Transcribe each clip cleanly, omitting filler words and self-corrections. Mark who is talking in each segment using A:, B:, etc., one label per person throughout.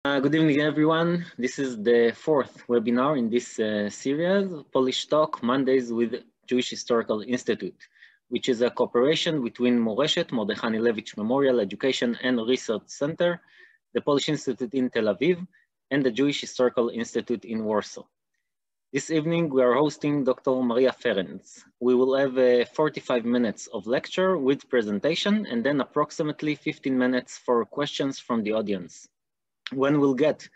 A: Good evening, everyone. This is the fourth webinar in this series, Polish Talk Mondays with Jewish Historical Institute, which is a cooperation between Moreshet, Mordechai Anielewicz Memorial Education and Research Center, the Polish Institute in Tel Aviv, and the Jewish Historical Institute in Warsaw. This evening, we are hosting Dr. Maria Ferenc. We will have 45 minutes of lecture with presentation and then approximately 15 minutes for questions from the audience. When we'll get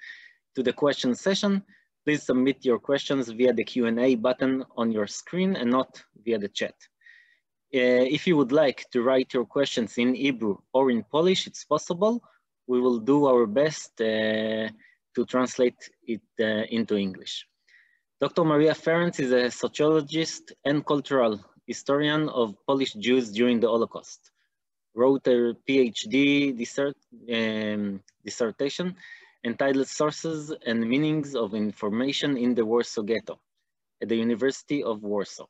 A: to the question session, please submit your questions via the Q&A button on your screen and not via the chat. If you would like to write your questions in Hebrew or in Polish, it's possible. We will do our best to translate it into English. Dr. Maria Ferenc is a sociologist and cultural historian of Polish Jews during the Holocaust. Wrote a PhD dissertation entitled Sources and Meanings of Information in the Warsaw Ghetto at the University of Warsaw.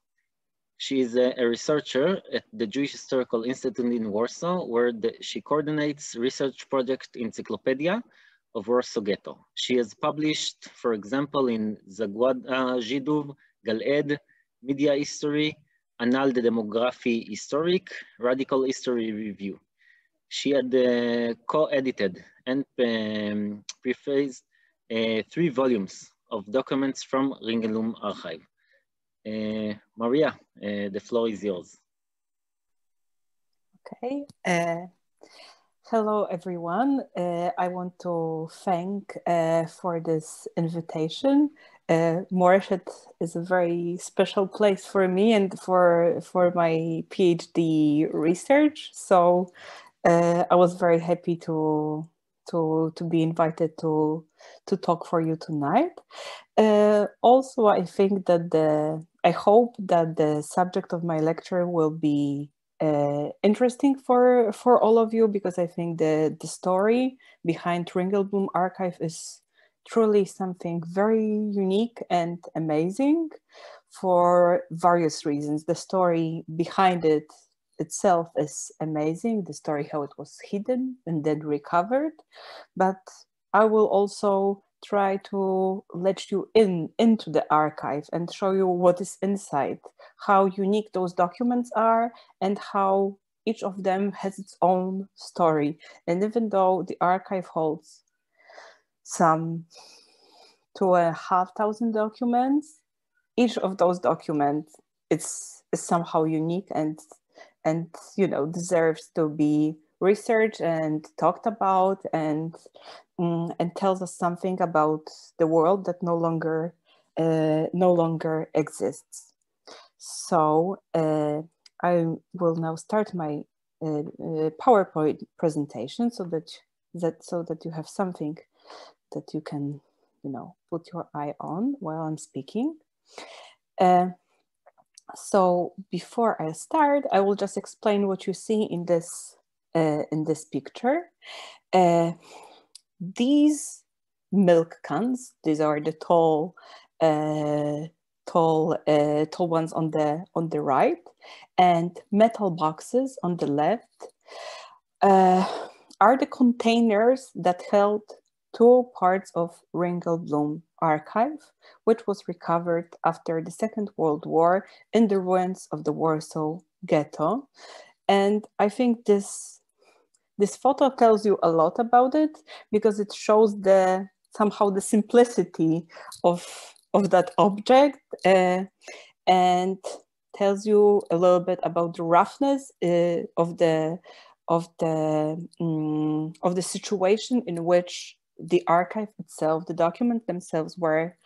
A: She is a researcher at the Jewish Historical Institute in Warsaw, where she coordinates research project Encyclopedia of Warsaw Ghetto. She has published, for example, in Zagłada Żydów, Gal-Ed, Media History, Annales de Démographie Historique, Radical History Review. She had co-edited and prefaced 3 volumes of documents from Ringelblum archive. Maria, the floor is yours.
B: Okay. Hello, everyone. I want to thank for this invitation. Moreshet is a very special place for me and for my PhD research. So I was very happy to be invited to talk for you tonight. Also, I think that I hope that the subject of my lecture will be interesting for all of you, because I think the story behind Ringelblum archive is truly something very unique and amazing for various reasons. The story behind it itself is amazing, the story how it was hidden and then recovered, but I will also try to let you into the archive and show you what is inside, how unique those documents are, and how each of them has its own story. And even though the archive holds some 2,500 documents, each of those documents is somehow unique and deserves to be researched and talked about, and tells us something about the world that no longer exists. So I will now start my PowerPoint presentation so that you have something that you can put your eye on while I'm speaking. So before I start, I will just explain what you see in this picture. These milk cans, these are the tall ones on the right, and metal boxes on the left are the containers that held 2 parts of Ringelblum archive, which was recovered after the Second World War in the ruins of the Warsaw Ghetto. And I think this photo tells you a lot about it, because it shows somehow the simplicity of that object, and tells you a little bit about the roughness of the situation in which the archive itself, the documents themselves were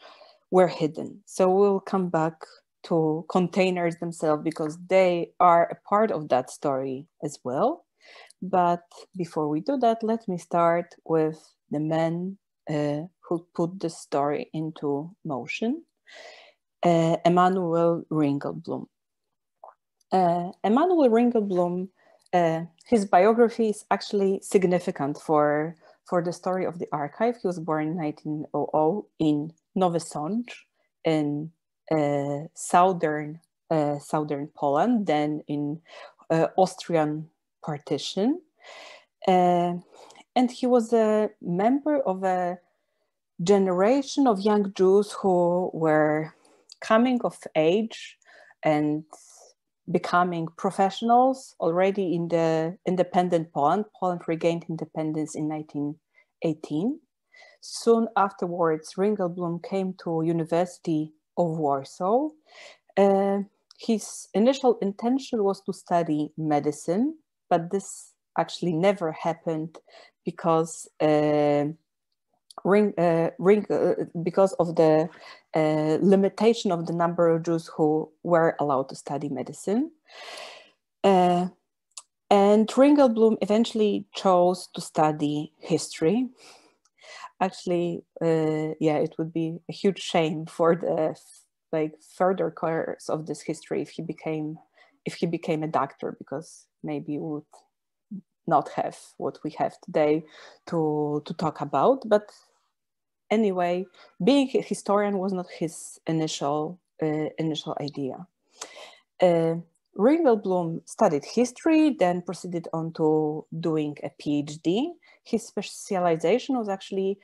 B: hidden. So we'll come back to containers themselves, because they are a part of that story as well. But before we do that, let me start with the man who put the story into motion, Emanuel Ringelblum. Emanuel Ringelblum, his biography is actually significant for the story of the archive. He was born in 1900 in Nowy Sącz in southern Poland, then in Austrian partition. And he was a member of a generation of young Jews who were coming of age and becoming professionals already in the independent Poland. Poland regained independence in 1918. Soon afterwards, Ringelblum came to University of Warsaw. His initial intention was to study medicine, but this actually never happened because because of the limitation of the number of Jews who were allowed to study medicine. And Ringelblum eventually chose to study history. Actually, it would be a huge shame for the further course of this history if he became a doctor, because maybe we would not have what we have today to talk about. But anyway, being a historian was not his initial idea. Ringelblum studied history, then proceeded on to doing a PhD. His specialization was actually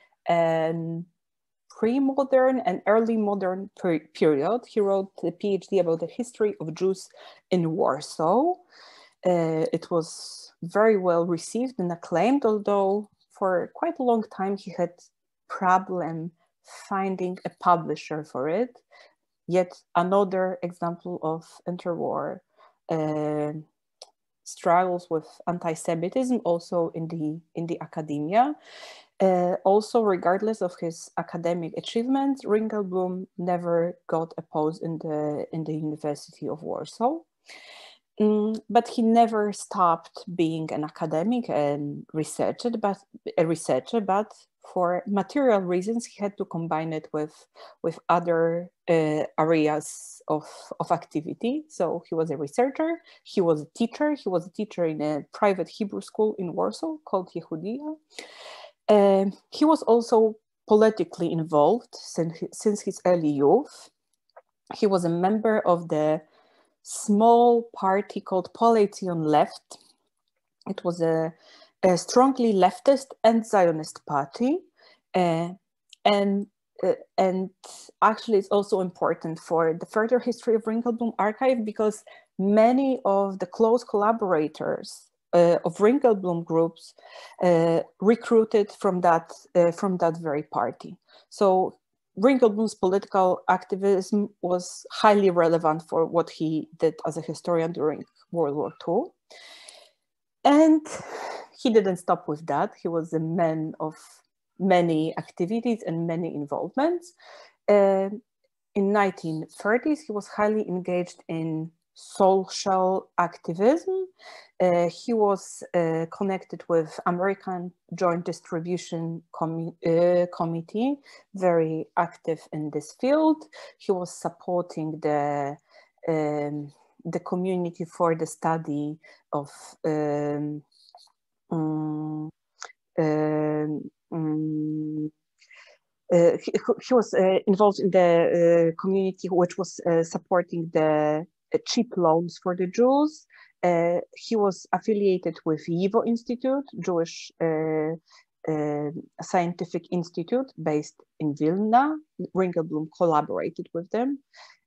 B: pre-modern and early modern period. He wrote a PhD about the history of Jews in Warsaw. It was very well received and acclaimed, although for quite a long time he had problem finding a publisher for it. Yet another example of interwar struggles with anti-Semitism also in the academia. Also, regardless of his academic achievements, Ringelblum never got a post in the University of Warsaw. But he never stopped being an academic and researcher, but for material reasons, he had to combine it with other areas of activity. So he was a researcher, he was a teacher. He was a teacher in a private Hebrew school in Warsaw called Yehudia. He was also politically involved since his early youth. He was a member of the small party called Polation Left. It was a strongly leftist and Zionist party, and actually it's also important for the further history of Ringelblum archive, because many of the close collaborators of Ringelblum groups recruited from that very party. So Ringelblum's political activism was highly relevant for what he did as a historian during World War II. And he didn't stop with that. He was a man of many activities and many involvements. In 1930s, he was highly engaged in social activism. He was connected with American Joint Distribution Committee, very active in this field. He was supporting the community for the study of he was involved in the community which was supporting the cheap loans for the Jews. He was affiliated with YIVO Institute, Jewish Scientific Institute based in Vilna. Ringelblum collaborated with them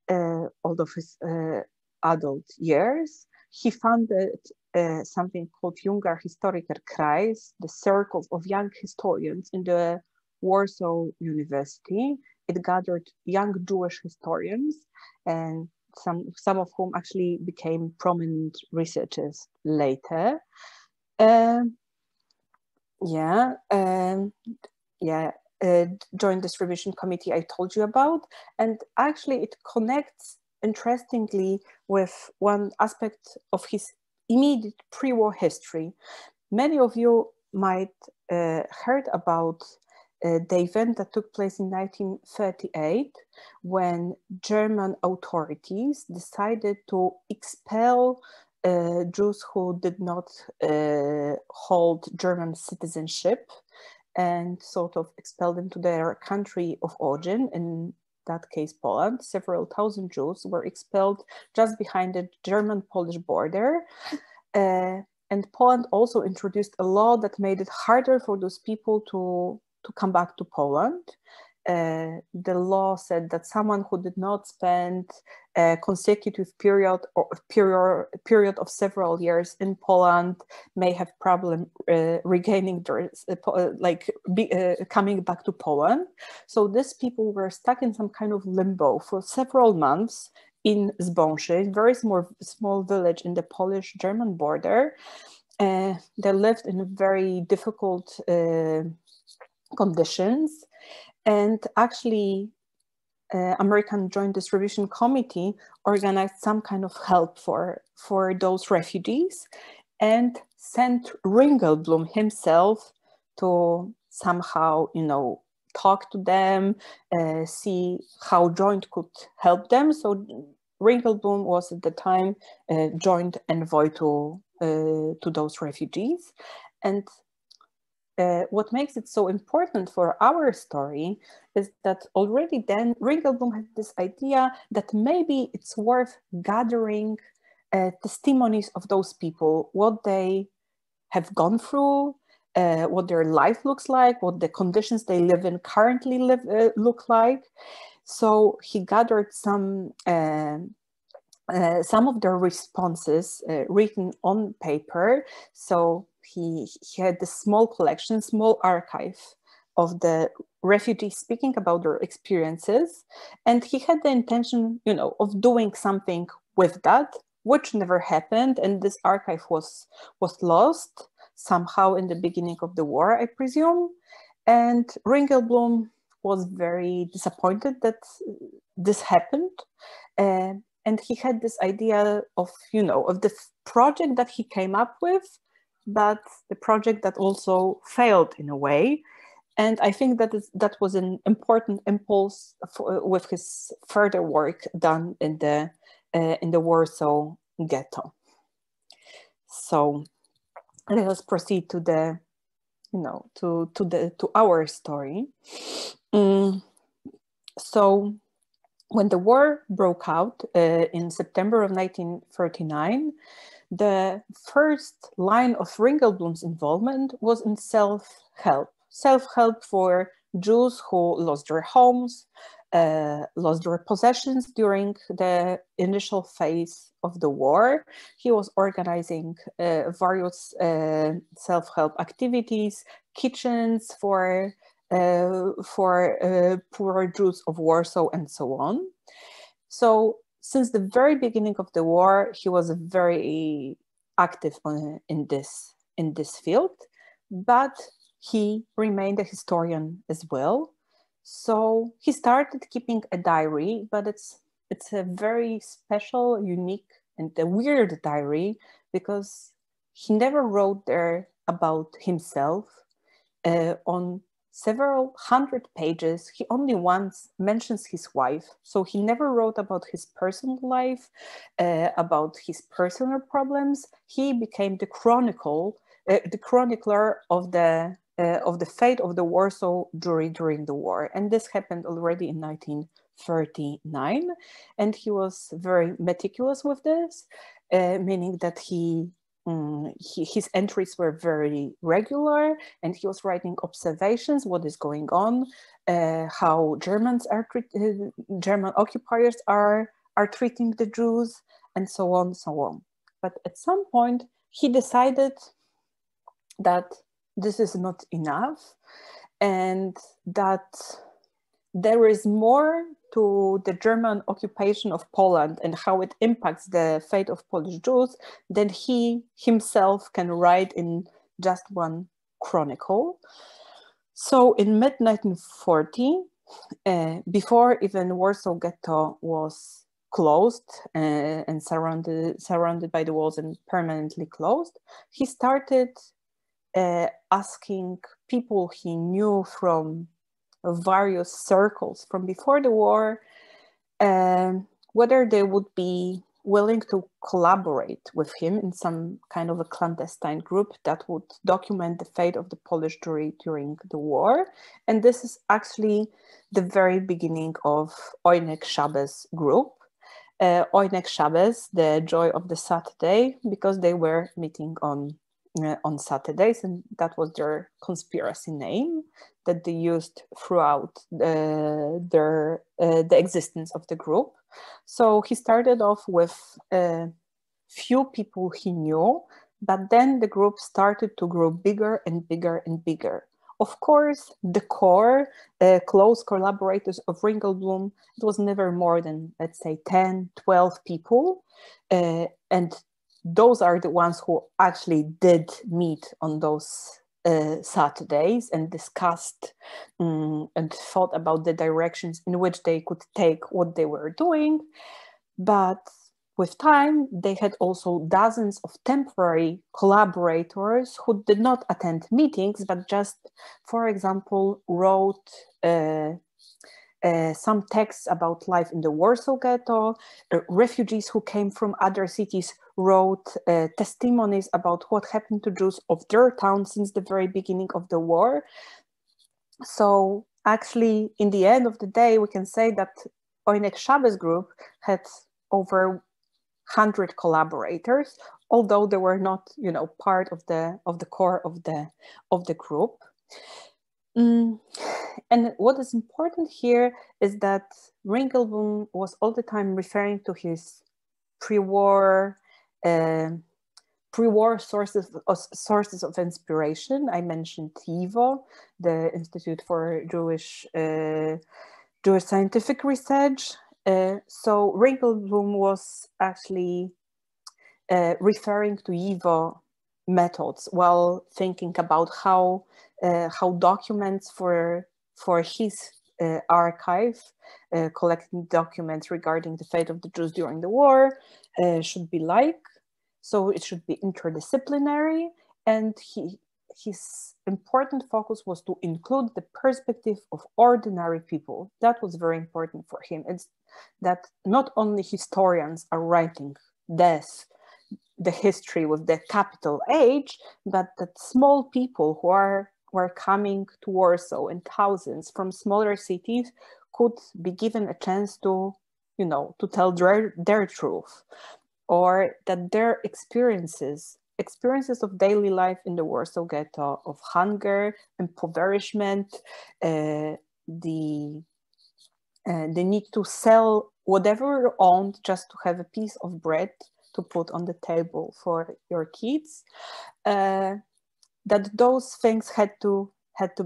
B: all of his adult years. He founded something called Junger Historiker Kreis, the circle of young historians in the Warsaw University. It gathered young Jewish historians, and some of whom actually became prominent researchers later. Joint Distribution Committee I told you about, and actually it connects interestingly with one aspect of his immediate pre-war history. Many of you might heard about the event that took place in 1938 when German authorities decided to expel Jews who did not hold German citizenship and sort of expel them to their country of origin. In that case, Poland. Several thousand Jews were expelled just behind the German-Polish border. And Poland also introduced a law that made it harder for those people to come back to Poland. The law said that someone who did not spend a consecutive period of several years in Poland may have problem regaining their, coming back to Poland. So these people were stuck in some kind of limbo for several months in Zbąszyce, a very small village in the Polish-German border. They lived in very difficult conditions. And actually, American Joint Distribution Committee organized some kind of help for those refugees and sent Ringelblum himself to somehow, talk to them, see how Joint could help them. So Ringelblum was at the time joint envoy to those refugees. And what makes it so important for our story is that already then Ringelblum had this idea that maybe it's worth gathering testimonies of those people, what they have gone through, what their life looks like, what the conditions they live in currently look like. So he gathered some of their responses written on paper. So he had this small collection, small archive of the refugees speaking about their experiences. And he had the intention, of doing something with that, which never happened. And this archive was lost somehow in the beginning of the war, I presume. And Ringelblum was very disappointed that this happened. And he had this idea of, of the project that he came up with, but the project that also failed in a way. And I think that was an important impulse with his further work done in the Warsaw Ghetto. So let us proceed to the, to our story. So when the war broke out in September of 1939, the first line of Ringelblooms involvement was in self-help for Jews who lost their homes, lost their possessions during the initial phase of the war. He was organizing various self-help activities, kitchens for poor Jews of Warsaw, and so on. So since the very beginning of the war, he was very active in this field, but he remained a historian as well. So he started keeping a diary, but it's a very special, unique, and a weird diary because he never wrote there about himself. On several hundred pages, he only once mentions his wife. So he never wrote about his personal life, about his personal problems. He became the chronicler of the fate of the Warsaw Jewry during the war. And this happened already in 1939. And he was very meticulous with this, meaning that his entries were very regular, and he was writing observations, what is going on, how German occupiers are treating the Jews, and so on, so on. But at some point, he decided that this is not enough, and that there is more to the German occupation of Poland and how it impacts the fate of Polish Jews than he himself can write in just one chronicle. So in mid-1940, before even Warsaw Ghetto was closed and surrounded by the walls and permanently closed, he started asking people he knew from various circles from before the war, whether they would be willing to collaborate with him in some kind of a clandestine group that would document the fate of the Polish Jewry during the war. And this is actually the very beginning of Ojnek Szabe's group. Oynek Shabbos, the joy of the Saturday, because they were meeting on Saturdays, and that was their conspiracy name that they used throughout the existence of the group. So he started off with few people he knew, but then the group started to grow bigger and bigger and bigger. Of course, the core, close collaborators of Ringelblum, it was never more than, let's say, 10, 12 people. And those are the ones who actually did meet on those Saturdays and discussed and thought about the directions in which they could take what they were doing. But with time, they had also dozens of temporary collaborators who did not attend meetings, but just, for example, wrote some texts about life in the Warsaw Ghetto. Refugees who came from other cities wrote testimonies about what happened to Jews of their town since the very beginning of the war. So actually, in the end of the day, we can say that Oynek Shabbos group had over 100 collaborators, although they were not, part of the core of the group. And what is important here is that Ringelblum was all the time referring to his pre-war sources of inspiration. I mentioned TIVO, the Institute for Jewish Scientific Research. So Ringelblum was actually referring to YIVO methods while thinking about how documents for his archive, collecting documents regarding the fate of the Jews during the war, should be like. So it should be interdisciplinary, and his important focus was to include the perspective of ordinary people. That was very important for him. It's that not only historians are writing the history with the capital H, but that small people who were coming to Warsaw in thousands from smaller cities could be given a chance to, to tell their truth, or that their experiences of daily life in the Warsaw Ghetto, of hunger, impoverishment, the need to sell whatever you owned just to have a piece of bread to put on the table for your kids, that those things had to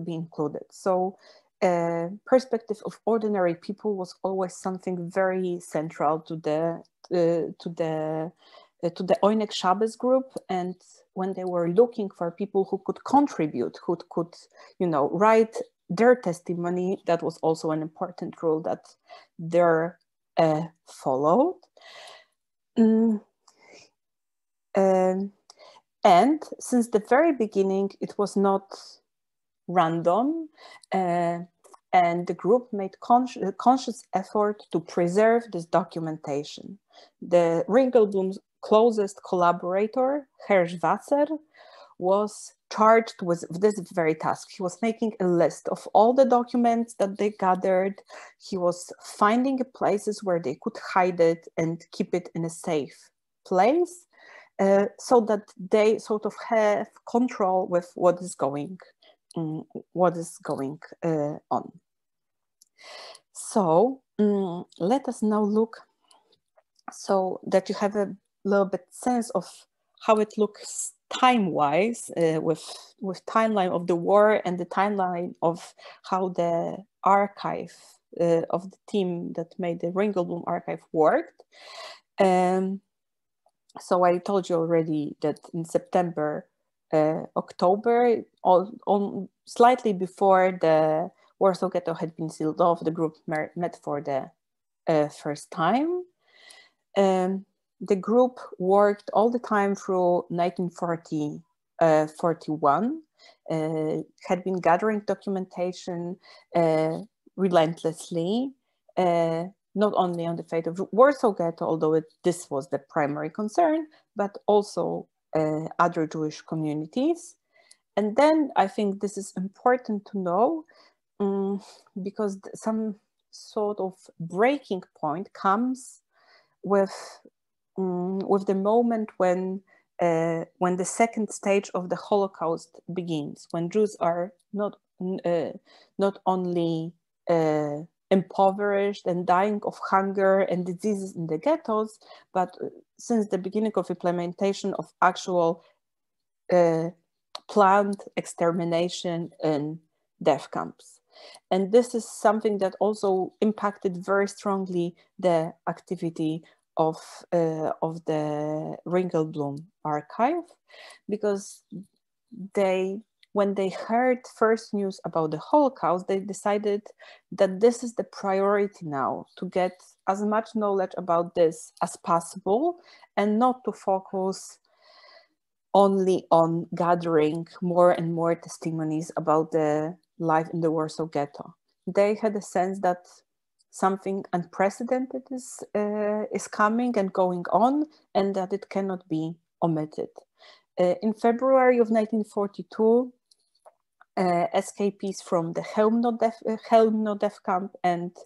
B: be included. So perspective of ordinary people was always something very central to the Oynek Shabbos group. And when they were looking for people who could contribute, who could, write their testimony, that was also an important rule that they're followed. And since the very beginning, it was not random, and the group made conscious effort to preserve this documentation. The Ringelblum's closest collaborator, Herz Wasser, was charged with this very task. He was making a list of all the documents that they gathered. He was finding places where they could hide it and keep it in a safe place, so that they sort of have control with what is going on. So let us now look, so that you have a little bit sense of how it looks time-wise, with timeline of the war and the timeline of how the archive of the team that made the Ringelblum archive worked. So I told you already that in September, October, slightly before the Warsaw Ghetto had been sealed off, the group met for the first time. The group worked all the time through 1941, had been gathering documentation relentlessly, not only on the fate of Warsaw Ghetto, although this was the primary concern, but also other Jewish communities. And then I think this is important to know, because some sort of breaking point comes with the moment when the second stage of the Holocaust begins, when Jews are not only impoverished and dying of hunger and diseases in the ghettos, but since the beginning of implementation of actual planned extermination in death camps. And this is something that also impacted very strongly the activity of the Ringelblum archive, because when they heard first news about the Holocaust, they decided that this is the priority now, to get as much knowledge about this as possible and not to focus only on gathering more and more testimonies about the life in the Warsaw Ghetto. They had a sense that something unprecedented is coming and going on, and that it cannot be omitted. In February of 1942, escapees from the Chełmno death camp and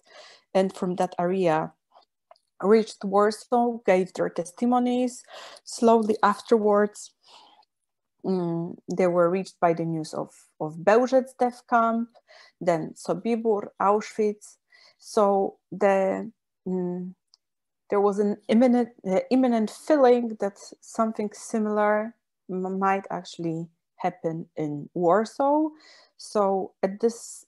B: from that area reached Warsaw, gave their testimonies. Slowly afterwards, they were reached by the news of Bełżec death camp, then Sobibór, Auschwitz. So there was an imminent feeling that something similar might actually happen in Warsaw. So at this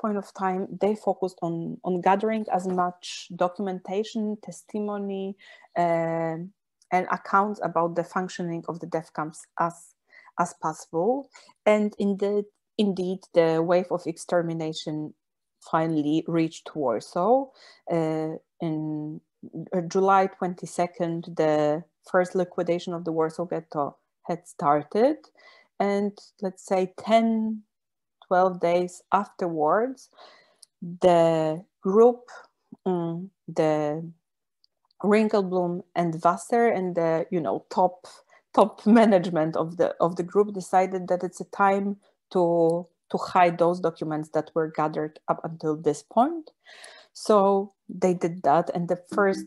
B: point of time, they focused on gathering as much documentation, testimony, and accounts about the functioning of the death camps as possible. And indeed, the wave of extermination finally reached Warsaw. In July 22nd, the first liquidation of the Warsaw Ghetto had started. And let's say 10, 12 days afterwards, the group, the Ringelblum and Wasser, and the top management of the group decided that it's a time to hide those documents that were gathered up until this point. So they did that, and the first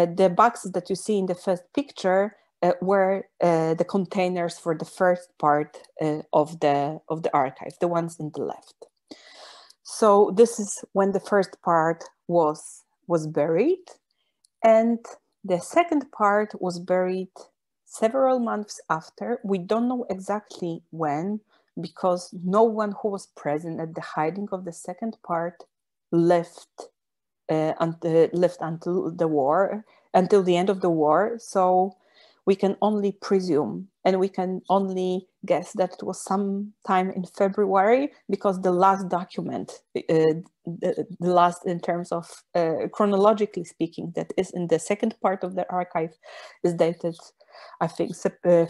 B: the boxes that you see in the first picture were the containers for the first part of the archive, the ones in the left. So this is when the first part was buried, and the second part was buried several months after. We don't know exactly when, because no one who was present at the hiding of the second part lived until the end of the war. So we can only presume, and we can only guess that it was sometime in February, because the last document, the last in terms of chronologically speaking, that is in the second part of the archive, is dated, I think,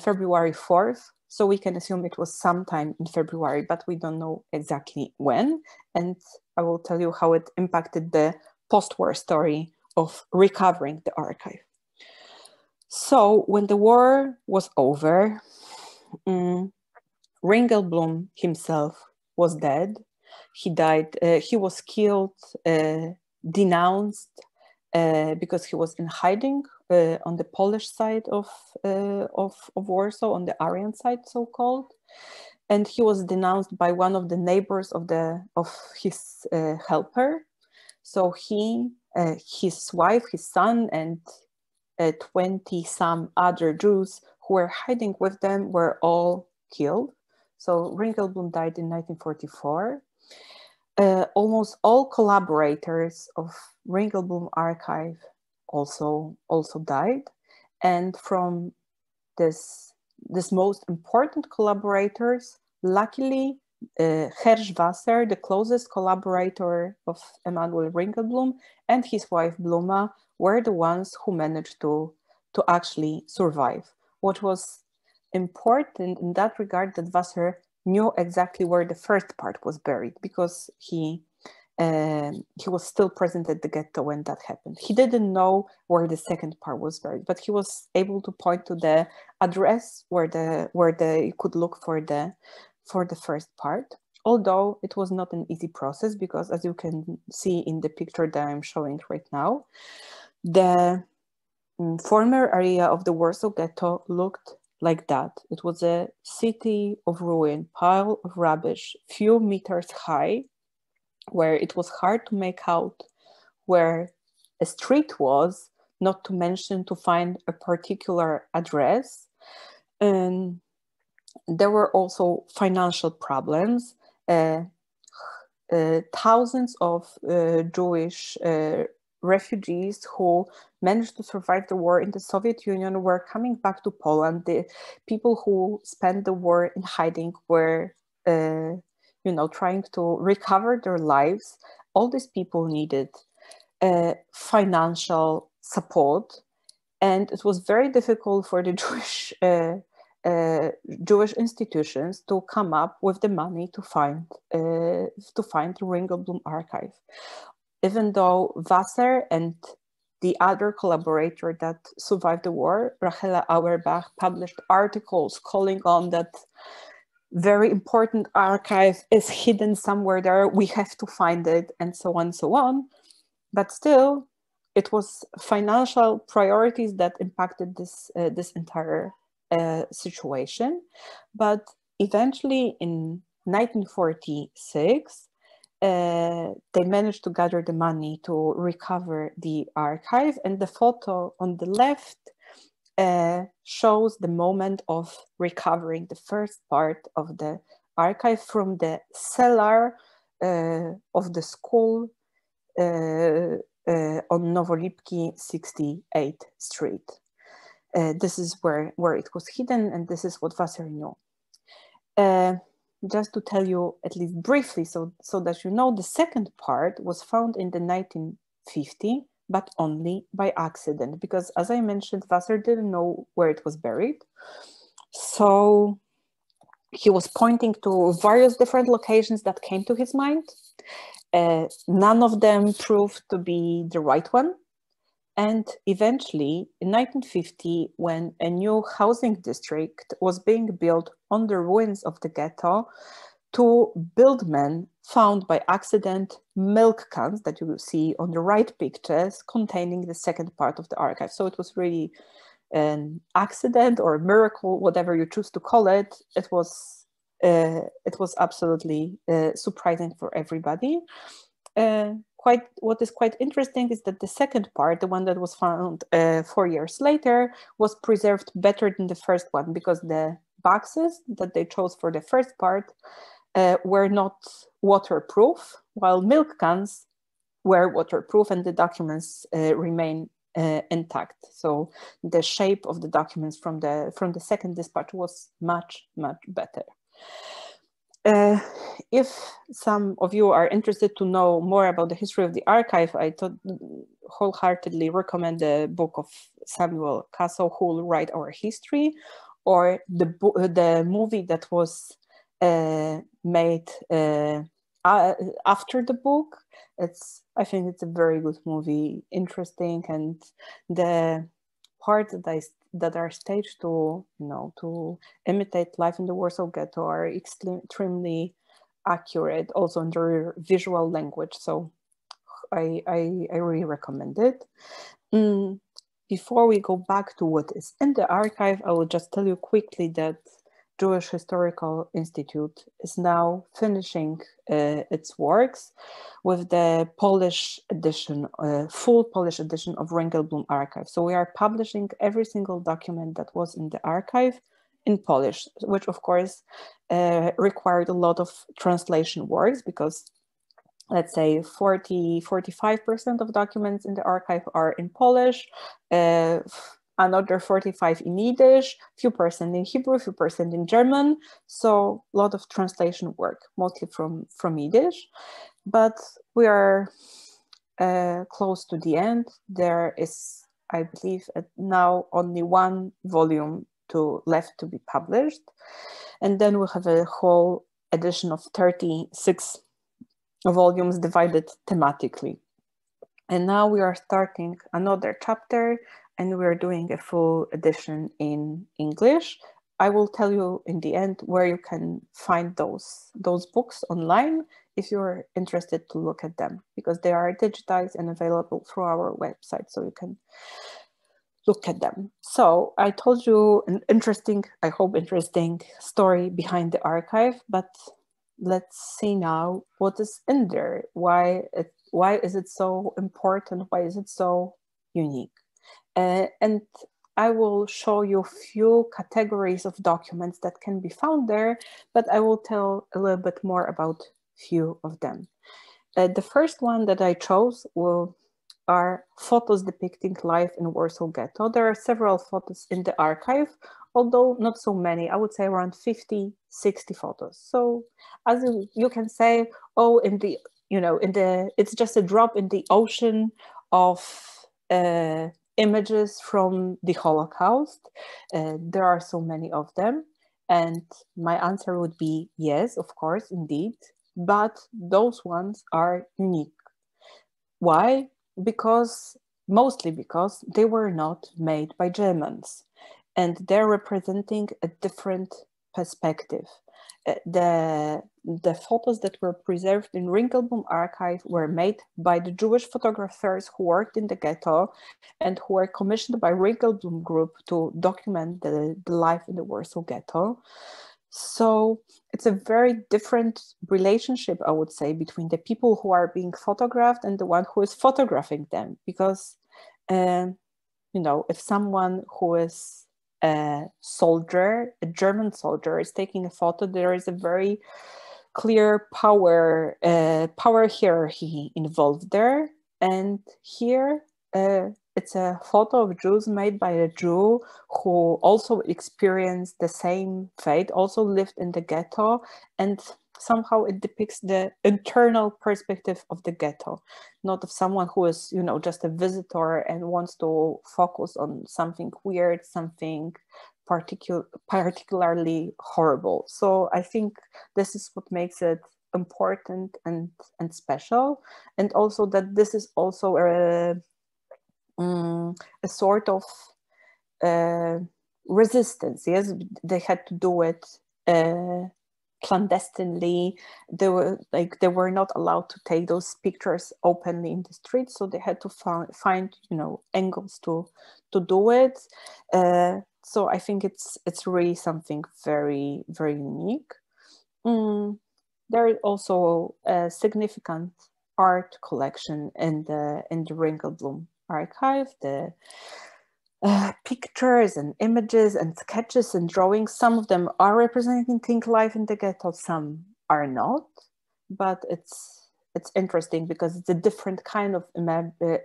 B: February 4th. So we can assume it was sometime in February, but we don't know exactly when. And I will tell you how it impacted the post-war story of recovering the archive. So when the war was over, Ringelblum himself was dead. He died. He was killed, denounced, because he was in hiding on the Polish side of Warsaw, on the Aryan side, so-called, and he was denounced by one of the neighbors of his helper. So he, his wife, his son, and 20-some other Jews who were hiding with them were all killed. So Ringelblum died in 1944. Almost all collaborators of Ringelblum archive also died. And from this most important collaborators, luckily, Herz Wasser, the closest collaborator of Emanuel Ringelblum, and his wife Bluma were the ones who managed to actually survive. What was important in that regard, that Wasser knew exactly where the first part was buried, because he was still present at the ghetto when that happened. He didn't know where the second part was buried, but he was able to point to the address where they could look for the first part. although it was not an easy process, because as you can see in the picture that I'm showing right now, the former area of the Warsaw Ghetto looked like that. It was a city of ruin, pile of rubbish, few meters high, where it was hard to make out where a street was, not to mention to find a particular address. And there were also financial problems. Thousands of Jewish refugees who managed to survive the war in the Soviet Union were coming back to Poland. The people who spent the war in hiding were, trying to recover their lives. All these people needed financial support, and it was very difficult for the Jewish institutions to come up with the money to find the Ringelblum archive. Even though Wasser and the other collaborator that survived the war, Rachela Auerbach, published articles calling on that very important archive is hidden somewhere there, we have to find it, and so on and so on. But still, it was financial priorities that impacted this entire situation. But eventually in 1946, they managed to gather the money to recover the archive, and the photo on the left shows the moment of recovering the first part of the archive from the cellar of the school on Nowolipki 68th Street. This is where it was hidden, and this is what Wasser knew. Just to tell you at least briefly, so that you know, the second part was found in the 1950, but only by accident, because as I mentioned, Wasser didn't know where it was buried. So he was pointing to various different locations that came to his mind. None of them proved to be the right one. And eventually, in 1950, when a new housing district was being built on the ruins of the ghetto, two buildmen found by accident milk cans that you will see on the right pictures containing the second part of the archive. So it was really an accident or a miracle, whatever you choose to call it. It was absolutely surprising for everybody. What is quite interesting is that the second part, the one that was found 4 years later, was preserved better than the first one, because the boxes that they chose for the first part were not waterproof, while milk cans were waterproof, and the documents remain intact. So the shape of the documents from the second dispatch was much, much better. If some of you are interested to know more about the history of the archive, I wholeheartedly recommend the book of Samuel Castle, Who Will Write Our History, or the movie that was made after the book. I think it's a very good movie, interesting, and the parts that are staged to imitate life in the Warsaw Ghetto are extremely accurate, also in their visual language. So I really recommend it. Before we go back to what is in the archive, I will just tell you quickly that Jewish Historical Institute is now finishing its works with the Polish edition, full Polish edition of Ringelblum archive. So we are publishing every single document that was in the archive in Polish, which of course required a lot of translation works, because let's say 45% of documents in the archive are in Polish, another 45 in Yiddish, few percent in Hebrew, few percent in German. So a lot of translation work, mostly from Yiddish. But we are close to the end. There is, I believe, now only one volume left to be published. And then we'll have a whole edition of 36 volumes divided thematically. And now we are starting another chapter, and we're doing a full edition in English. I will tell you in the end where you can find those books online if you're interested to look at them, because they are digitized and available through our website, so you can look at them. So I told you an interesting, I hope interesting story behind the archive, but let's see now what is in there. Why is it so important? Why is it so unique? And I will show you a few categories of documents that can be found there, but I will tell a little bit more about few of them. The first one that I chose are photos depicting life in Warsaw Ghetto. There are several photos in the archive, although not so many. I would say around 50, 60 photos. So as you can say, oh, it's just a drop in the ocean of images from the Holocaust. There are so many of them. And my answer would be yes, of course, indeed. But those ones are unique. Why? Mostly because they were not made by Germans, and they're representing a different perspective. The photos that were preserved in Ringelblum archive were made by the Jewish photographers who worked in the ghetto and who were commissioned by Ringelblum group to document the life in the Warsaw Ghetto. So it's a very different relationship, I would say, between the people who are being photographed and the one who is photographing them. Because, if someone who is a soldier, a German soldier, is taking a photo, there is a very clear power hierarchy involved there. And here, it's a photo of Jews made by a Jew who also experienced the same fate, also lived in the ghetto, and somehow it depicts the internal perspective of the ghetto, not of someone who is, just a visitor and wants to focus on something weird, something particularly horrible. So I think this is what makes it important and special, and also that this is also a sort of resistance. Yes, they had to do it clandestinely. They were not allowed to take those pictures openly in the streets, so they had to find angles to do it. So I think it's really something very, very unique. There is also a significant art collection in the Ringelblum archive. The pictures and images and sketches and drawings, some of them are representing life in the ghetto, some are not, but it's interesting because it's a different kind of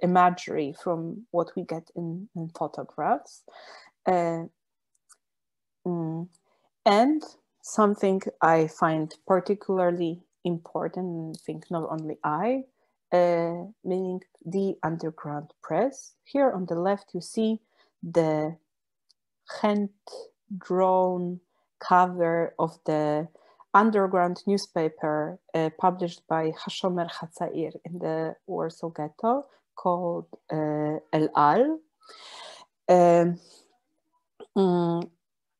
B: imagery from what we get in photographs. And something I find particularly important, and I think not only I, meaning the underground press. Here on the left, you see the hand-drawn cover of the underground newspaper published by Hashomer Hatzair in the Warsaw Ghetto called El Al.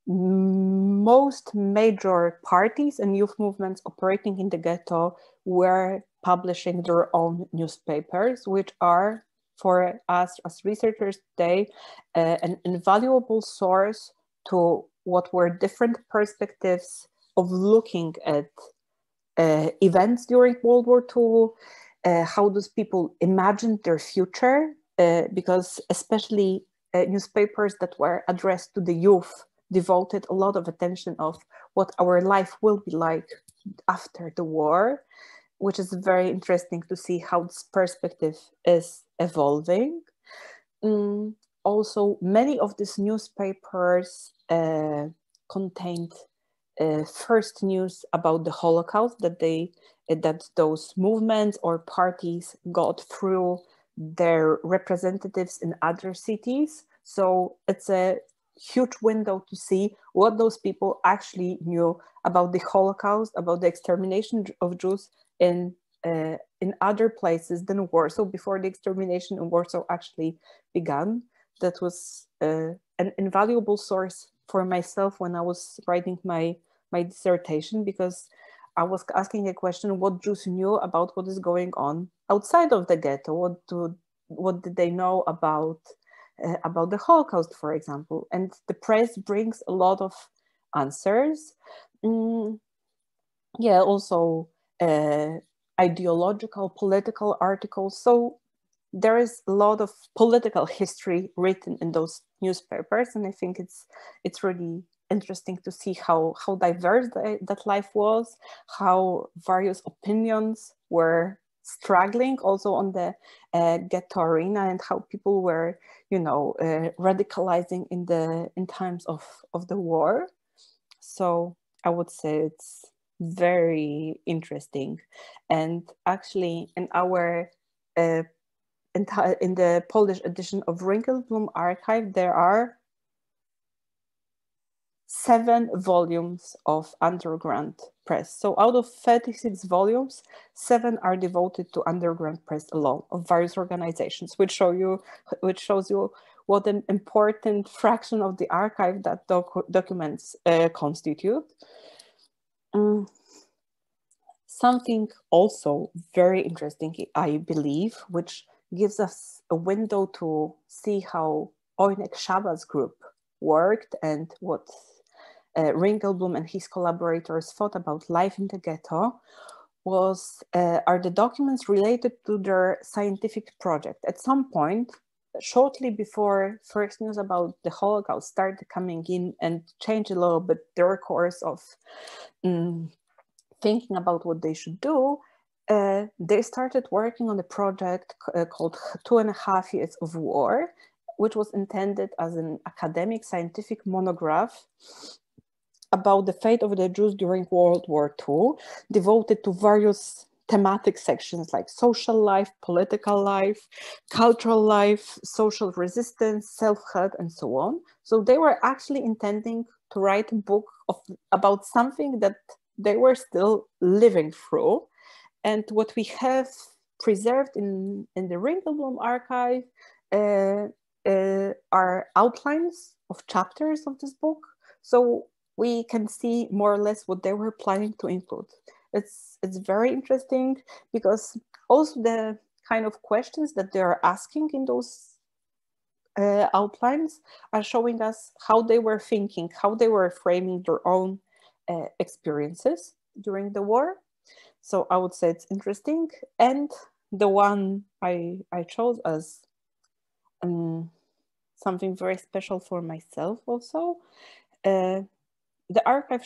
B: Most major parties and youth movements operating in the ghetto were publishing their own newspapers, which are, for us as researchers today, an invaluable source to what were different perspectives of looking at events during World War II, how those people imagined their future, because especially newspapers that were addressed to the youth devoted a lot of attention of what our life will be like after the war, which is very interesting to see how this perspective is evolving. Also, many of these newspapers contained first news about the Holocaust that those movements or parties got through their representatives in other cities. So it's a huge window to see what those people actually knew about the Holocaust, about the extermination of Jews in other places than Warsaw before the extermination in Warsaw actually began. That was an invaluable source for myself when I was writing my dissertation, because I was asking a question: what Jews knew about what is going on outside of the ghetto? What did they know about the Holocaust, for example? And the press brings a lot of answers. Yeah, also ideological, political articles. So there is a lot of political history written in those newspapers, and I think it's really interesting to see how diverse that life was, how various opinions were struggling also on the ghetto arena, and how people were, radicalizing in times of the war. So I would say it's very interesting. And actually, in our in the Polish edition of Ringelblum archive, there are 7 volumes of underground press. So out of 36 volumes, 7 are devoted to underground press alone of various organizations, which shows you what an important fraction of the archive that documents constitute. Something also very interesting, I believe, which gives us a window to see how Oynek Shaba's group worked and what Ringelblum and his collaborators thought about life in the ghetto, are the documents related to their scientific project. At some point, shortly before first news about the Holocaust started coming in and changed a little bit their course of thinking about what they should do, they started working on a project called 2.5 Years of War, which was intended as an academic scientific monograph about the fate of the Jews during World War II, devoted to various thematic sections like social life, political life, cultural life, social resistance, self-help, and so on. So they were actually intending to write a book about something that they were still living through. And what we have preserved in the Ringelblum archive are outlines of chapters of this book. So we can see more or less what they were planning to include. It's very interesting because also the kind of questions that they are asking in those outlines are showing us how they were thinking, how they were framing their own experiences during the war. So I would say it's interesting. And the one I chose as something very special for myself also, the archive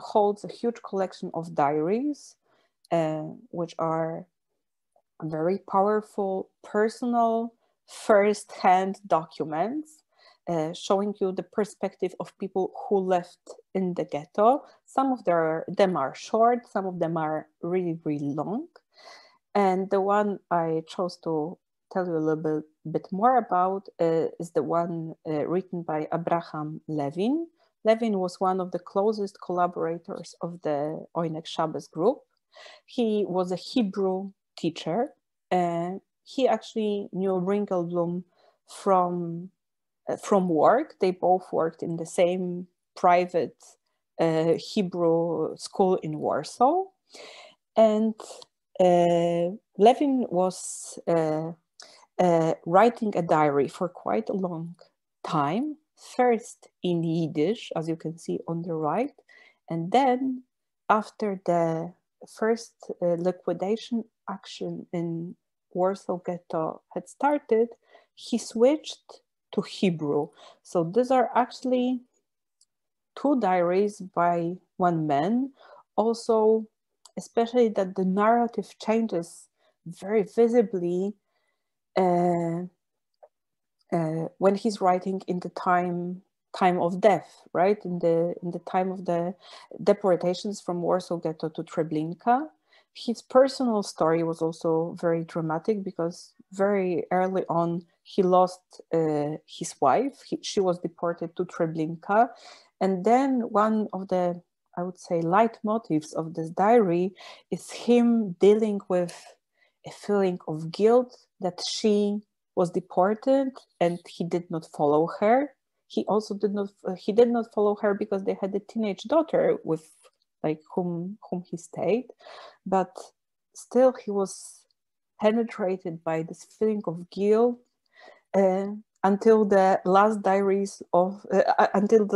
B: holds a huge collection of diaries, which are very powerful, personal, first-hand documents, showing you the perspective of people who left in the ghetto. Some of them are short, some of them are really, really long. And the one I chose to tell you a little bit more about is the one written by Abraham Levin. Levin was one of the closest collaborators of the Oynek Shaba's group. He was a Hebrew teacher. He actually knew Ringelblum from work. They both worked in the same private Hebrew school in Warsaw. And Levin was writing a diary for quite a long time, first in Yiddish, as you can see on the right, and then after the first liquidation action in Warsaw Ghetto had started, he switched to Hebrew. So these are actually 2 diaries by one man. Also, especially that the narrative changes very visibly when he's writing in the time of death, right? In the time of the deportations from Warsaw Ghetto to Treblinka. His personal story was also very dramatic because very early on he lost his wife. She was deported to Treblinka. And then one of the, I would say, leitmotifs of this diary is him dealing with a feeling of guilt that she was deported and he did not follow her. he also did not follow her because they had a teenage daughter with like whom he stayed, but still he was penetrated by this feeling of guilt until the last diaries of until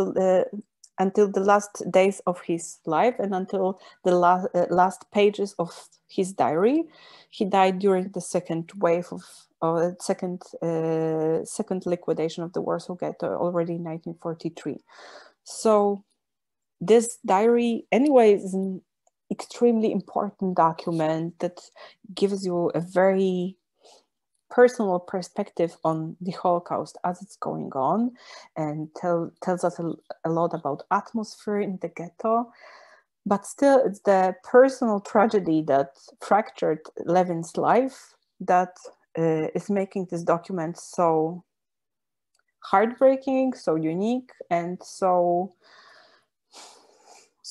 B: the last days of his life, and until the last pages of his diary. He died during the second wave of second liquidation of the Warsaw Ghetto already in 1943. So this diary anyway is an extremely important document that gives you a very personal perspective on the Holocaust as it's going on, and tells us a lot about atmosphere in the ghetto. But still, it's the personal tragedy that fractured Levin's life that is making this document so heartbreaking, so unique, and so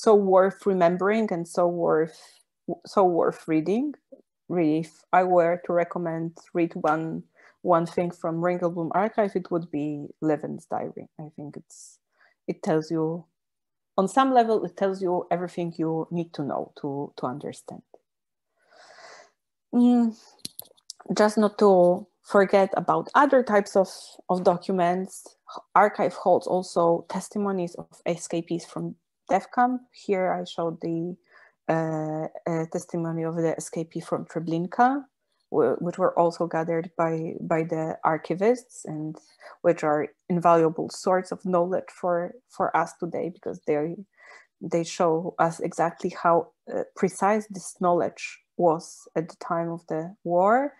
B: worth remembering, and so worth reading. Really, if I were to read one thing from Ringelblum archive, it would be Levin's diary. I think it tells you, on some level, it tells you everything you need to know to understand. Just not to forget about other types of documents. Archive holds also testimonies of escapees from death camp. Here I showed the testimony of the escapee from Treblinka, which were also gathered by the archivists, and which are invaluable source of knowledge for us today, because they show us exactly how precise this knowledge was at the time of the war.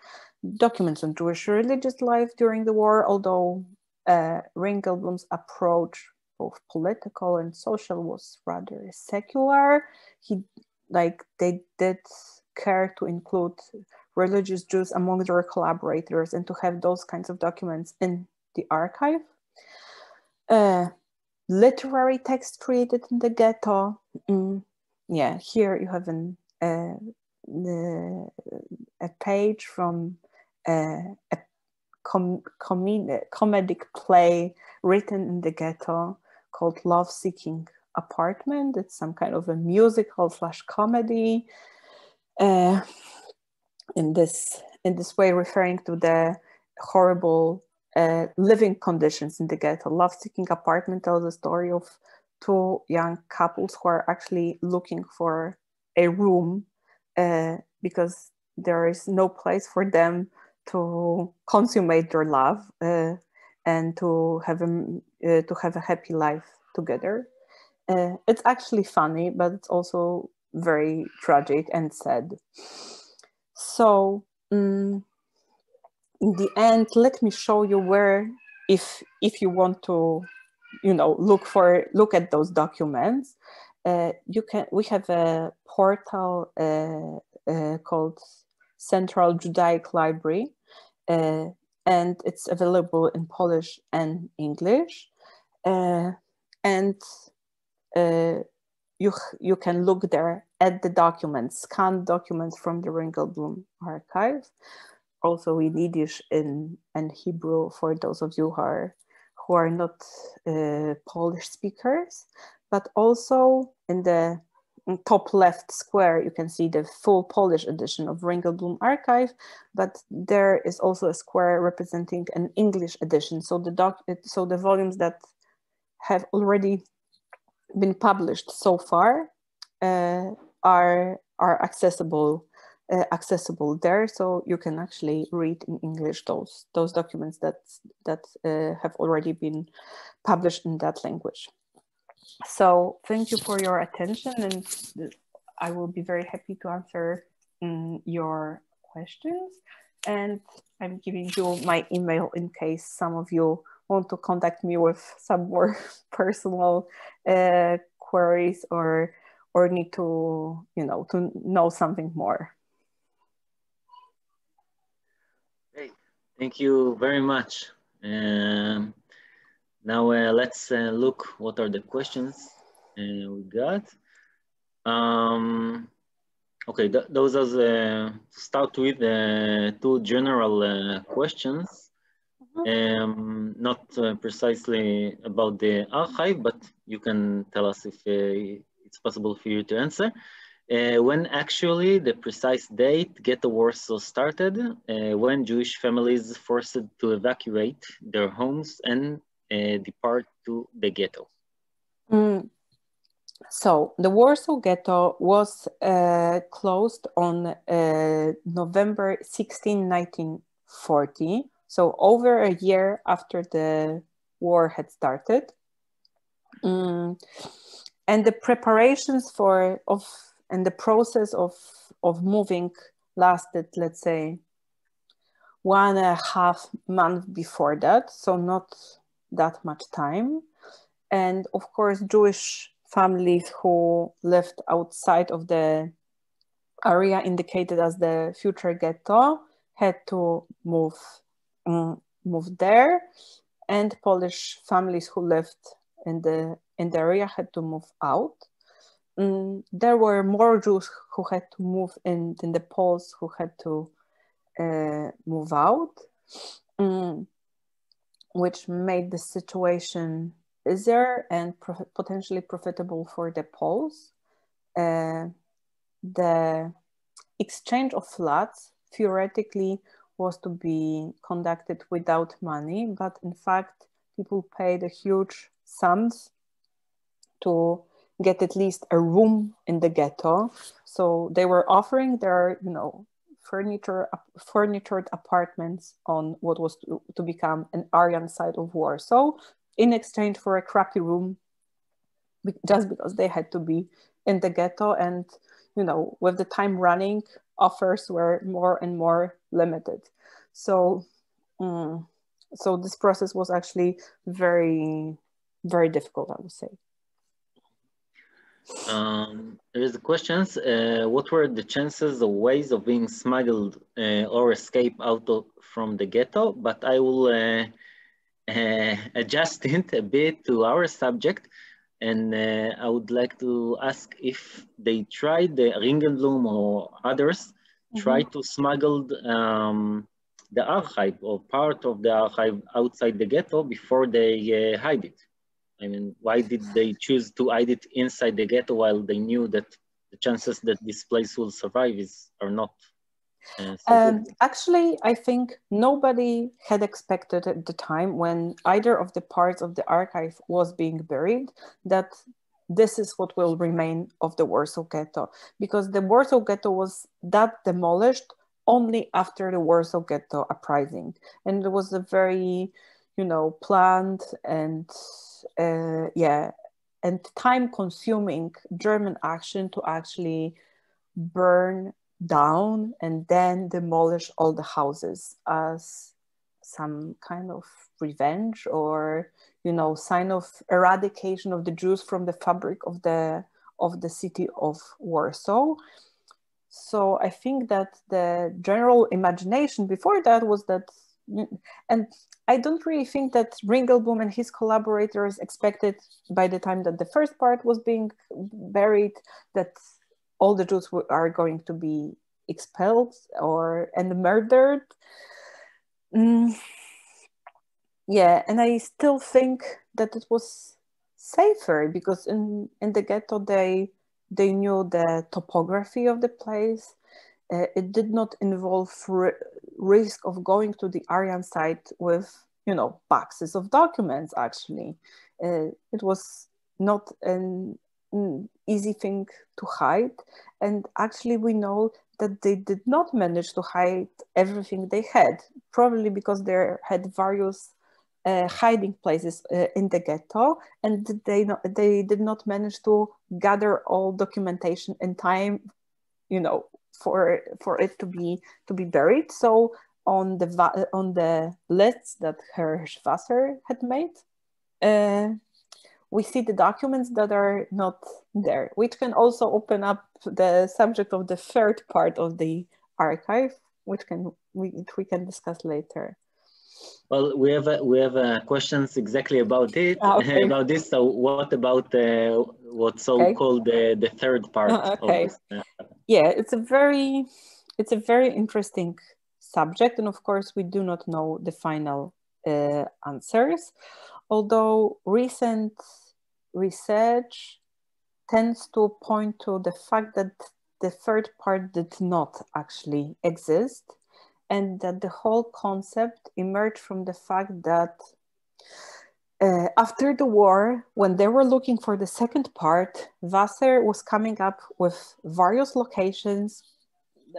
B: Documents on Jewish religious life during the war, although Ringelblum's approach, both political and social, was rather secular. They did care to include religious Jews among their collaborators and to have those kinds of documents in the archive. Literary text created in the ghetto. Yeah, here you have a page from a comedic play written in the ghetto called Love Seeking Apartment. It's some kind of a musical / comedy, in this way referring to the horrible living conditions in the ghetto. Love Seeking Apartment tells the story of two young couples who are actually looking for a room because there is no place for them to consummate their love and to have a happy life together. It's actually funny, but it's also very tragic and sad. So in the end, let me show you where, if you want to, look at those documents, we have a portal called Central Judaic Library, and it's available in Polish and English, and you can look there at the documents, scanned documents from the Ringelblum archive, also in Yiddish and Hebrew for those of you who are not Polish speakers, but also in the top left square, you can see the full Polish edition of Ringelblum archive, but there is also a square representing an English edition. So the volumes that have already been published so far are accessible there, so you can actually read in English those documents that have already been published in that language. So thank you for your attention, and I will be very happy to answer your questions. And I'm giving you my email in case some of you want to contact me with some more personal queries or need to know something more.
A: Great, thank you very much. Now let's look what are the questions we got. Okay, those are to start with two general questions. Not precisely about the archive, but you can tell us if it's possible for you to answer. When actually the precise date Ghetto Warsaw started, when Jewish families forced to evacuate their homes and depart to the ghetto.
B: So the Warsaw Ghetto was closed on November 16, 1940. So over a year after the war had started. And the preparations and the process of moving lasted, let's say, 1.5 months before that. So not that much time. And of course, Jewish families who lived outside of the area indicated as the future ghetto had to move there, and Polish families who lived in the area had to move out. There were more Jews who had to move in than the Poles who had to move out, which made the situation easier and potentially profitable for the Poles. The exchange of flats theoretically was to be conducted without money, but in fact, people paid a huge sums to get at least a room in the ghetto. So they were offering their, furnitured apartments on what was to become an Aryan side of Warsaw, in exchange for a crappy room, just because they had to be in the ghetto. And, with the time running, offers were more and more limited. So, so this process was actually very, very difficult, I would say.
A: There is a question. What were the chances or ways of being smuggled or escape out from the ghetto? But I will adjust it a bit to our subject, and I would like to ask if they tried, the Ringelblum or others, tried to smuggle the archive or part of the archive outside the ghetto before they hide it. I mean, why did they choose to hide it inside the ghetto while they knew that the chances that this place will survive are not
B: actually, I think nobody had expected at the time, when either of the parts of the archive was being buried, that this is what will remain of the Warsaw Ghetto, because the Warsaw Ghetto was demolished only after the Warsaw Ghetto uprising, and it was a very, planned and and time-consuming German action to actually burn down and then demolish all the houses as some kind of revenge or sign of eradication of the Jews from the fabric of the city of Warsaw. So I think that the general imagination before that was that, and I don't really think that Ringelblum and his collaborators expected, by the time that the first part was being buried, that all the Jews are going to be expelled and murdered. Yeah, and I still think that it was safer because in the ghetto they knew the topography of the place. It did not involve risk of going to the Aryan site with boxes of documents. Actually, it was not an easy thing to hide, and actually we know that they did not manage to hide everything they had, probably because they had various hiding places in the ghetto, and they did not manage to gather all documentation in time, for it to be buried. So on the lists that Hirschwasser had made, we see the documents that are not there, which can also open up the subject of the third part of the archive, which we can discuss later.
A: Well, we have questions exactly about it,
B: okay.
A: about this. So what about what's so-called the third part of this?
B: Yeah, it's a very interesting subject, and of course we do not know the final answers, although recent research tends to point to the fact that the third part did not actually exist, and that the whole concept emerged from the fact that after the war, when they were looking for the second part, Wasser was coming up with various locations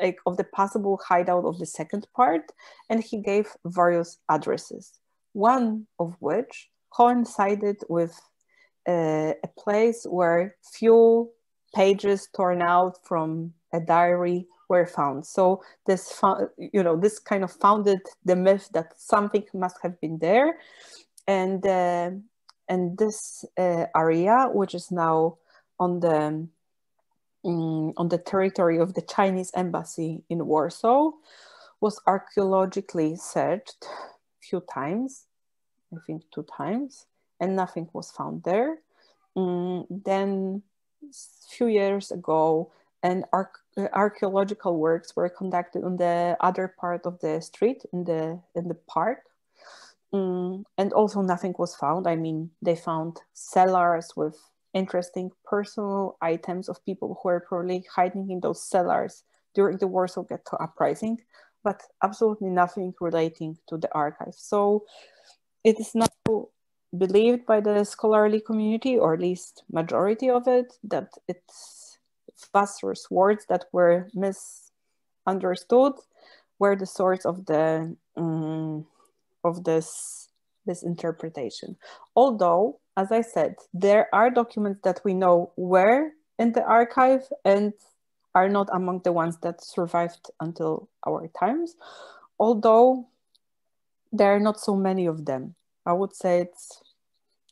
B: like of the possible hideout of the second part, and he gave various addresses, one of which coincided with a place where few pages torn out from a diary were found. So this, this kind of founded the myth that something must have been there, and this area, which is now on the territory of the Chinese embassy in Warsaw, was archaeologically searched a few times, I think 2 times, and nothing was found there. Then a few years ago, archaeological works were conducted on the other part of the street in the park, and also nothing was found. I mean, they found cellars with interesting personal items of people who were probably hiding in those cellars during the Warsaw Ghetto uprising, but absolutely nothing relating to the archive. So it is now believed by the scholarly community, or at least majority of it, that it's Wasser's words that were misunderstood were the source of this interpretation. Although, as I said, there are documents that we know were in the archive and are not among the ones that survived until our times, although there are not so many of them. I would say it's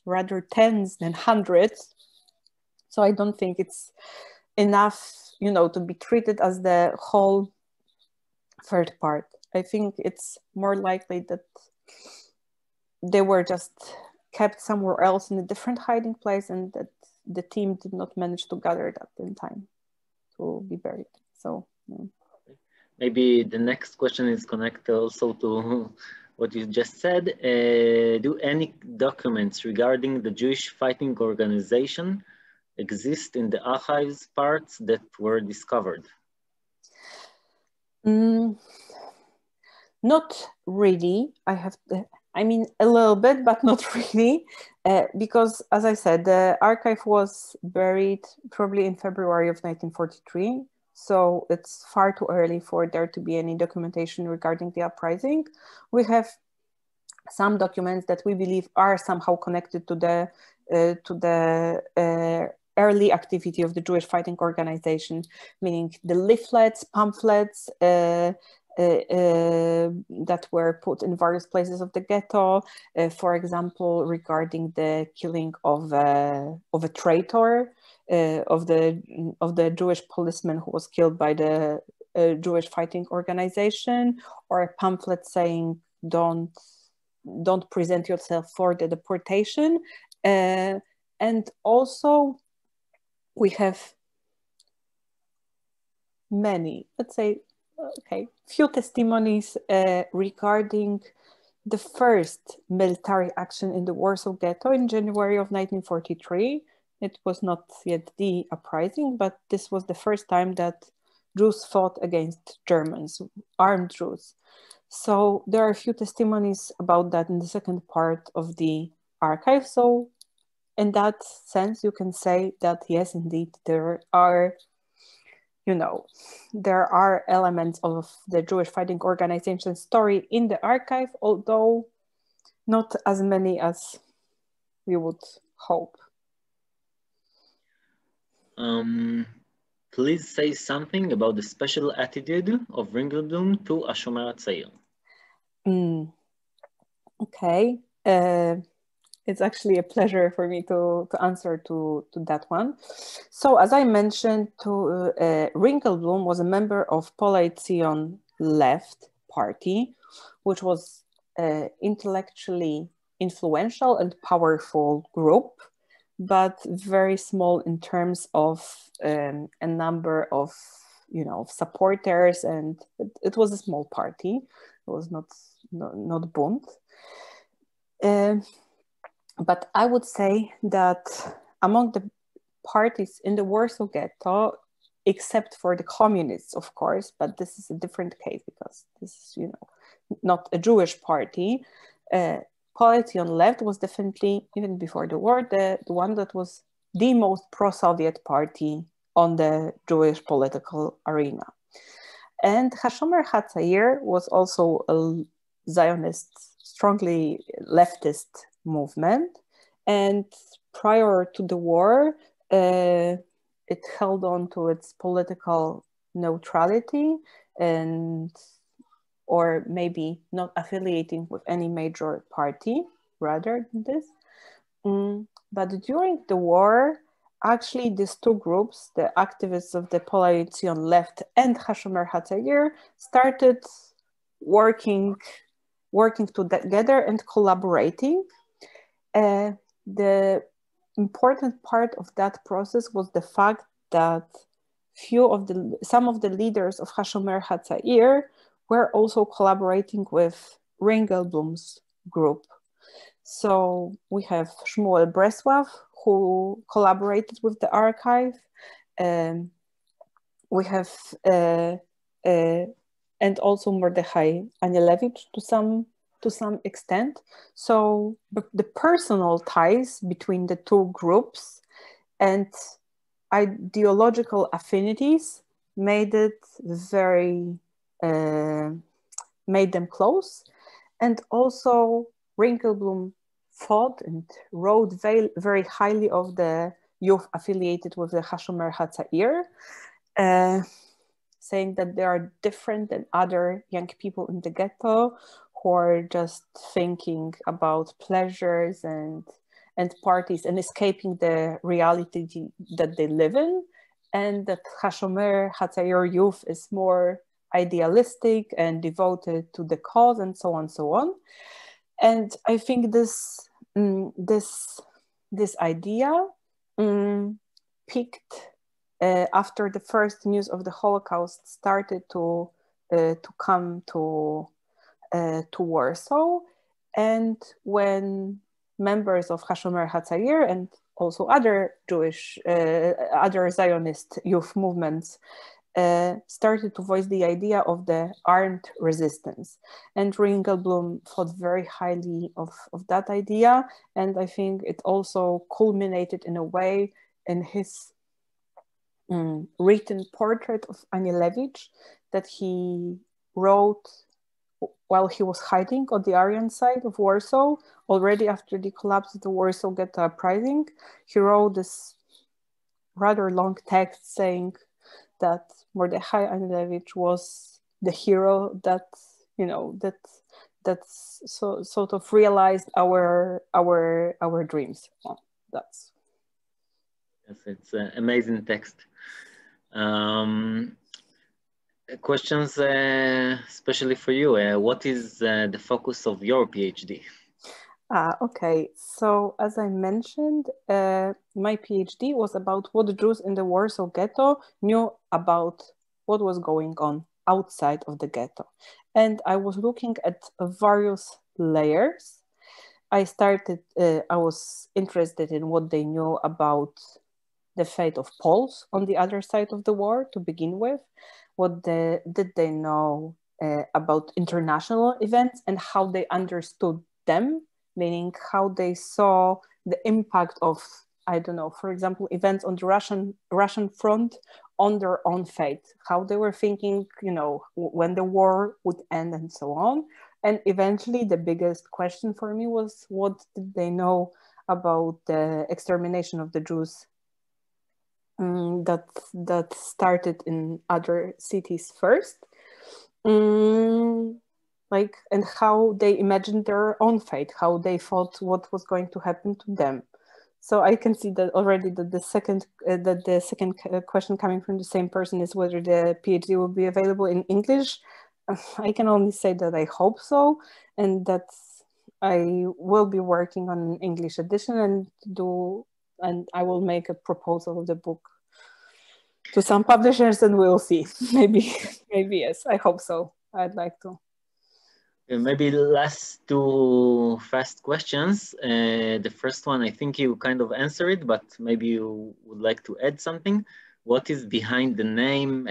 B: rather tens than hundreds. So I don't think it's enough, to be treated as the whole third part. I think it's more likely that they were just kept somewhere else in a different hiding place, and that the team did not manage to gather that in time to be buried. So yeah.
A: Maybe the next question is connected also to what you just said. Do any documents regarding the Jewish fighting organization exist in the archives parts that were discovered?
B: Not really. I mean, a little bit, but not really, because, as I said, the archive was buried probably in February of 1943. So it's far too early for there to be any documentation regarding the uprising. We have some documents that we believe are somehow connected to the early activity of the Jewish fighting organization, meaning the leaflets, pamphlets, that were put in various places of the ghetto, for example, regarding the killing of a traitor, of the Jewish policeman who was killed by the Jewish fighting organization, or a pamphlet saying don't present yourself for the deportation, and also we have many, let's say, few testimonies regarding the first military action in the Warsaw Ghetto in January of 1943. It was not yet the uprising, but this was the first time that Jews fought against Germans, armed Jews. So there are a few testimonies about that in the second part of the archive. So in that sense, you can say that yes, indeed, there are elements of the Jewish fighting organization story in the archive, although not as many as we would hope.
A: Please say something about the special attitude of Ringelblum to Hashomer HaTzair.
B: Okay. It's actually a pleasure for me to answer to that one. So as I mentioned, Ringelblum was a member of Polei Zion Left Party, which was intellectually influential and powerful group, but very small in terms of a number of supporters, and it was a small party. It was not Bund. But I would say that among the parties in the Warsaw Ghetto, except for the communists, of course, but this is a different case because this is, you know, not a Jewish party. Policy on left was definitely, even before the war, the one that was the most pro-Soviet party on the Jewish political arena. And Hashomer Hatzair was also a Zionist, strongly leftist movement. And prior to the war, it held on to its political neutrality and or maybe not affiliating with any major party rather than this. But during the war, actually these two groups, the activists of the Coalition Left and Hashomer Hatzair, started working together and collaborating. The important part of that process was the fact that some of the leaders of Hashomer Hatzair were also collaborating with Ringelblum's group. So we have Shmuel Bresław, who collaborated with the archive. We have, and also Mordechai Anielewicz to some extent. So the personal ties between the two groups and ideological affinities made them close. And also Ringelblum thought and wrote very highly of the youth affiliated with the Hashomer Hatzair, saying that they are different than other young people in the ghetto who are just thinking about pleasures and parties and escaping the reality that they live in, and that Hashomer Hatzair youth is more idealistic and devoted to the cause and so on. And I think this idea peaked after the first news of the Holocaust started to come to Warsaw, and when members of Hashomer Hatzair and also other other Zionist youth movements started to voice the idea of the armed resistance. And Ringelblum thought very highly of that idea. And I think it also culminated in a way in his written portrait of Anielewicz that he wrote while he was hiding on the Aryan side of Warsaw, already after the collapse of the Warsaw Ghetto uprising. He wrote this rather long text saying that Mordechai Anielewicz was the hero that, you know, that's sort of realized our dreams. Well, that's.
A: Yes, it's an amazing text. Questions, especially for you. What is the focus of your PhD?
B: Okay, so as I mentioned, my PhD was about what the Jews in the Warsaw Ghetto knew about what was going on outside of the ghetto. And I was looking at various layers. I was interested in what they knew about the fate of Poles on the other side of the war to begin with. Did they know about international events and how they understood them, meaning how they saw the impact of, I don't know, for example, events on the Russian front on their own fate, how they were thinking, you know, when the war would end and so on. And eventually the biggest question for me was, what did they know about the extermination of the Jews that started in other cities first? Like, and how they imagined their own fate, how they thought what was going to happen to them. So I can see that already that the second question coming from the same person is whether the PhD will be available in English. I can only say that I hope so, and that I will be working on an English edition and I will make a proposal of the book to some publishers, and we'll see. Maybe yes, I hope so. I'd like to.
A: Maybe last two fast questions. The first one, I think you kind of answered, but maybe you would like to add something. What is behind the name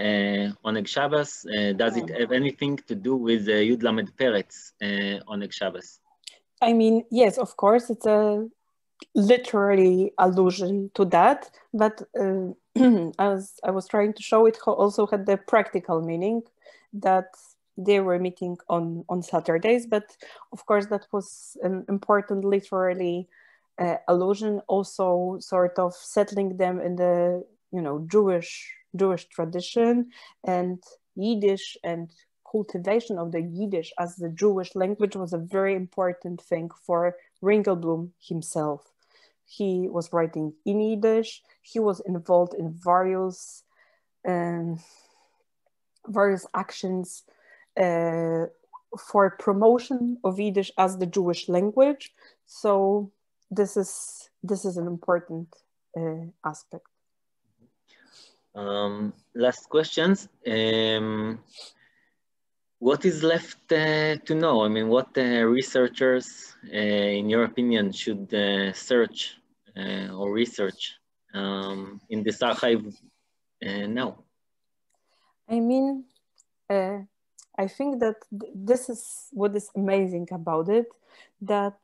A: Oneg Shabbos? Does it have anything to do with Yud Lamed Peretz Oneg Shabbos?
B: I mean, yes, of course, it's a literary allusion to that, but as I was trying to show, it also had the practical meaning that they were meeting on Saturdays, but of course that was an important literary allusion, also sort of settling them in the Jewish tradition and Yiddish, and cultivation of the Yiddish as the Jewish language was a very important thing for Ringelblum himself. He was writing in Yiddish. He was involved in various actions for promotion of Yiddish as the Jewish language. So this is an important aspect.
A: Last questions. What is left to know? I mean, what researchers, in your opinion, should search or research in this archive now?
B: I mean, I think that this is what is amazing about it, that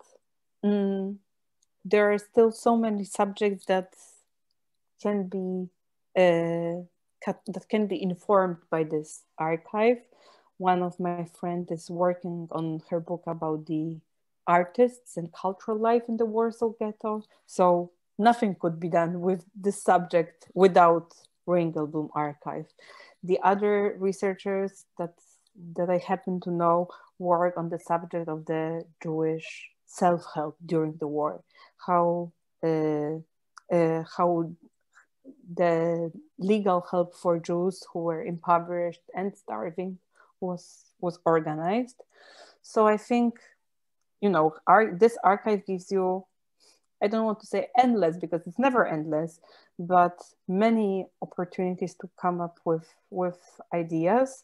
B: there are still so many subjects that can be informed by this archive. One of my friends is working on her book about the artists and cultural life in the Warsaw Ghetto. So nothing could be done with this subject without Ringelblum archive. The other researchers that I happen to know work on the subject of the Jewish self-help during the war, how the legal help for Jews who were impoverished and starving was organized. So I think, this archive gives you, I don't want to say endless because it's never endless, but many opportunities to come up with ideas.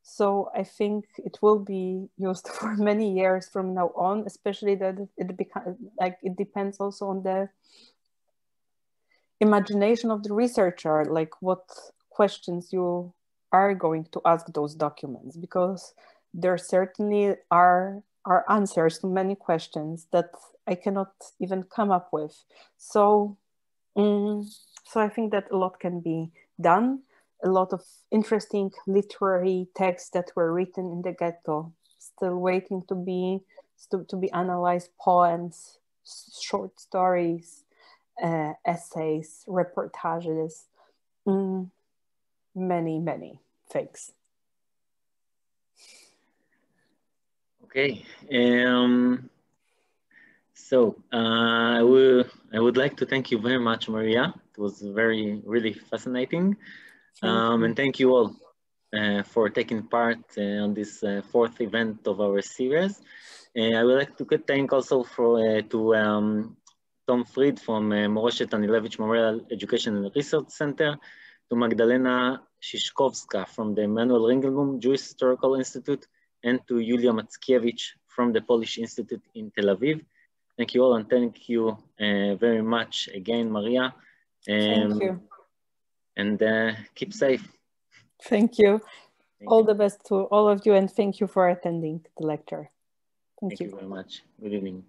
B: So I think it will be used for many years from now on, especially that it depends also on the imagination of the researcher, like what questions you are going to ask those documents, because there certainly are answers to many questions that I cannot even come up with. So I think that a lot can be done. A lot of interesting literary texts that were written in the ghetto, still waiting to be analyzed, poems, short stories, essays, reportages, many things.
A: Okay. So I would like to thank you very much, Maria. It was really fascinating. And thank you all for taking part on this fourth event of our series. I would like to thank also to Tom Fried from Moreshet Anielewicz Memorial Education and Research Center, to Magdalena Shishkovska from the Emanuel Ringelblum Jewish Historical Institute, and to Julia Mackiewicz from the Polish Institute in Tel Aviv. Thank you all, and thank you very much again, Maria.
B: Thank you.
A: And keep safe.
B: Thank you. All the best to all of you, and thank you for attending the lecture.
A: Thank you very much. Good evening.